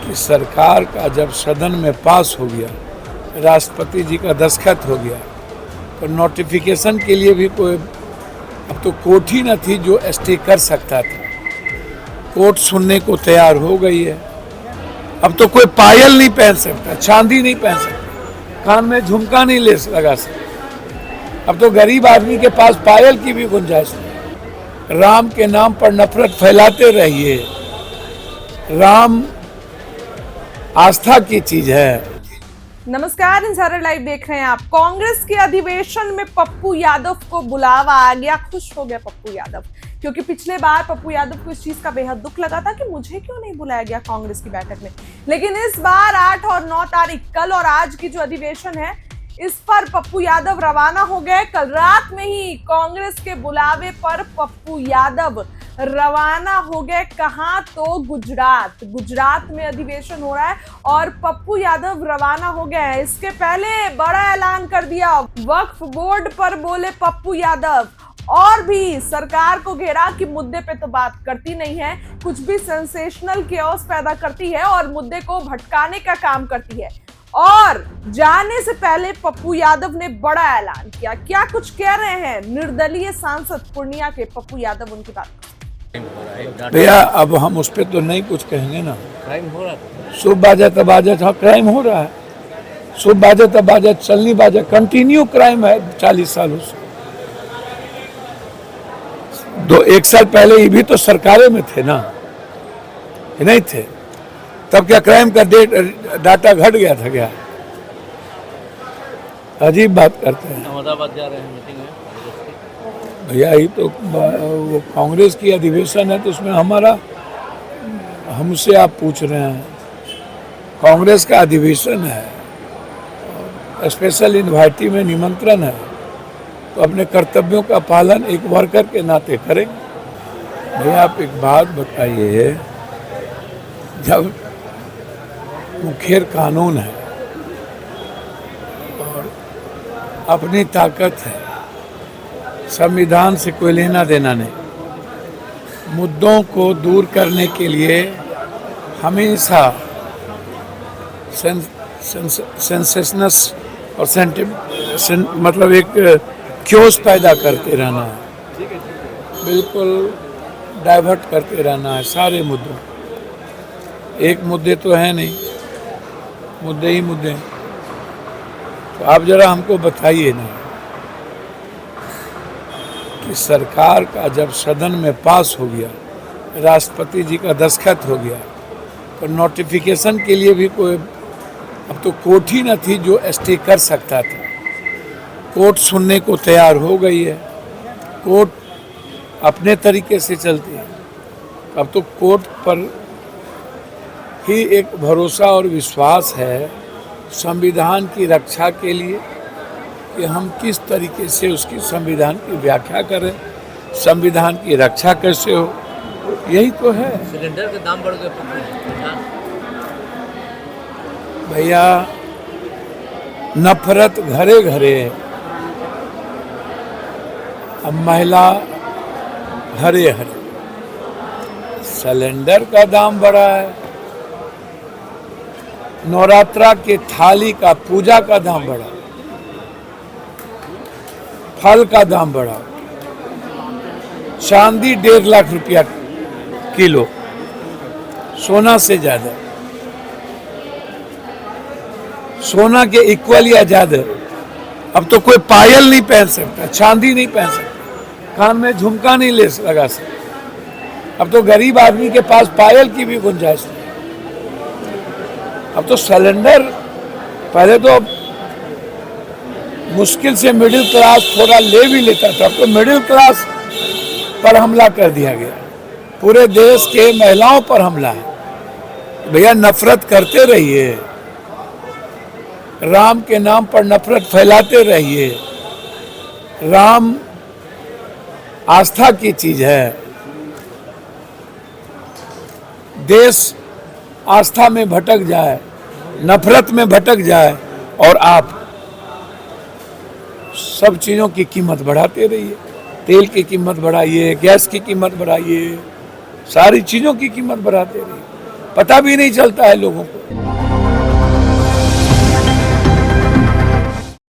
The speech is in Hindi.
कि सरकार का जब सदन में पास हो गया, राष्ट्रपति जी का दस्तखत हो गया, तो नोटिफिकेशन के लिए भी कोई अब तो कोर्ट ही न थी जो स्टे कर सकता था। कोर्ट सुनने को तैयार हो गई है। अब तो कोई पायल नहीं पहन सकता, चांदी नहीं पहन सकता, कान में झुमका नहीं लगा सकता। अब तो गरीब आदमी के पास पायल की भी गुंजाइश नहीं। राम के नाम पर नफरत फैलाते रहिए। राम आस्था की चीज है। नमस्कार, इंसाइडर लाइव देख रहे हैं आप। कांग्रेस के अधिवेशन में पप्पू यादव को बुलावा आ गया। खुश हो गया पप्पू यादव, क्योंकि पिछले बार पप्पू यादव को इस चीज का बेहद दुख लगा था कि मुझे क्यों नहीं बुलाया गया कांग्रेस की बैठक में। लेकिन इस बार 8 और 9 तारीख, कल और आज की जो अधिवेशन है, इस पर पप्पू यादव रवाना हो गए। कल रात में ही कांग्रेस के बुलावे पर पप्पू यादव रवाना हो गए। कहां? तो गुजरात में अधिवेशन हो रहा है और पप्पू यादव रवाना हो गए हैं। इसके पहले बड़ा ऐलान कर दिया। वक्फ बोर्ड पर बोले पप्पू यादव, और भी सरकार को घेरा कि मुद्दे पे तो बात करती नहीं है, कुछ भी सेंसेशनल केओस पैदा करती है और मुद्दे को भटकाने का काम करती है। और जाने से पहले पप्पू यादव ने बड़ा ऐलान किया। क्या कुछ कह रहे हैं निर्दलीय सांसद पूर्णिया के पप्पू यादव, उनकी बात। भैया अब हम उस पर तो नहीं कुछ कहेंगे ना। क्राइम हो रहा था, शुभ बाजा तबाजा, हाँ क्राइम हो रहा है। शुभ बाजा तबाजा, चलनी बाजा, कंटिन्यू क्राइम है 40 सालों से। 1 साल पहले ये भी तो सरकारें में थे ना, कि नहीं थे? तब क्या क्राइम का डाटा घट गया था क्या? अजीब बात करते हैं। अहमदाबाद जा रहे हैं मीटिंग में भैया ये तो वो कांग्रेस की अधिवेशन है, तो उसमें हमसे आप पूछ रहे हैं। कांग्रेस का अधिवेशन है, स्पेशल इन्वाइटी में निमंत्रण है, तो अपने कर्तव्यों का पालन एक वर्कर के नाते करेंगे। भैया आप एक बात बताइए, जब मुखिर कानून है और अपनी ताकत है, संविधान से कोई लेना देना नहीं, मुद्दों को दूर करने के लिए हमेशा सेंसेशनस और मतलब एक क्योस पैदा करते रहना है, बिल्कुल डाइवर्ट करते रहना है सारे मुद्दों। एक मुद्दे तो है नहीं, मुद्दे ही मुद्दे। तो आप जरा हमको बताइए ना कि सरकार का जब सदन में पास हो गया, राष्ट्रपति जी का दस्तखत हो गया, तो नोटिफिकेशन के लिए भी कोई अब तो कोर्ट ही न थी जो स्टे कर सकता था। कोर्ट सुनने को तैयार हो गई है। कोर्ट अपने तरीके से चलती है। अब तो कोर्ट पर ही एक भरोसा और विश्वास है संविधान की रक्षा के लिए कि हम किस तरीके से उसकी संविधान की व्याख्या करें, संविधान की रक्षा कैसे हो, यही तो है। सिलेंडर के दाम बढ़ गए भैया, नफरत घरे घरे, अब महिला हरे हरे। सिलेंडर का दाम बढ़ा है, नवरात्रा के थाली का, पूजा का दाम बढ़ा, फल का दाम बढ़ा, चांदी 1.5 लाख रुपया किलो, सोना से ज्यादा, सोना के इक्वल या ज्यादा। अब तो कोई पायल नहीं पहन सकता, चांदी नहीं पहन सकता, कान में झुमका नहीं लगा सकता। अब तो गरीब आदमी के पास पायल की भी गुंजाइश नहीं। अब तो सिलेंडर, पहले तो मुश्किल से मिडिल क्लास थोड़ा ले भी लेता था, अब तो मिडिल क्लास पर हमला कर दिया गया। पूरे देश के महिलाओं पर हमला है। भैया नफरत करते रहिए, राम के नाम पर नफरत फैलाते रहिए। राम आस्था की चीज है। देश आस्था में भटक जाए, नफरत में भटक जाए, और आप सब चीज़ों की कीमत बढ़ाते रहिए। तेल की कीमत बढ़ाइए, गैस की कीमत बढ़ाइए, सारी चीज़ों की कीमत बढ़ाते रहिए। पता भी नहीं चलता है लोगों को।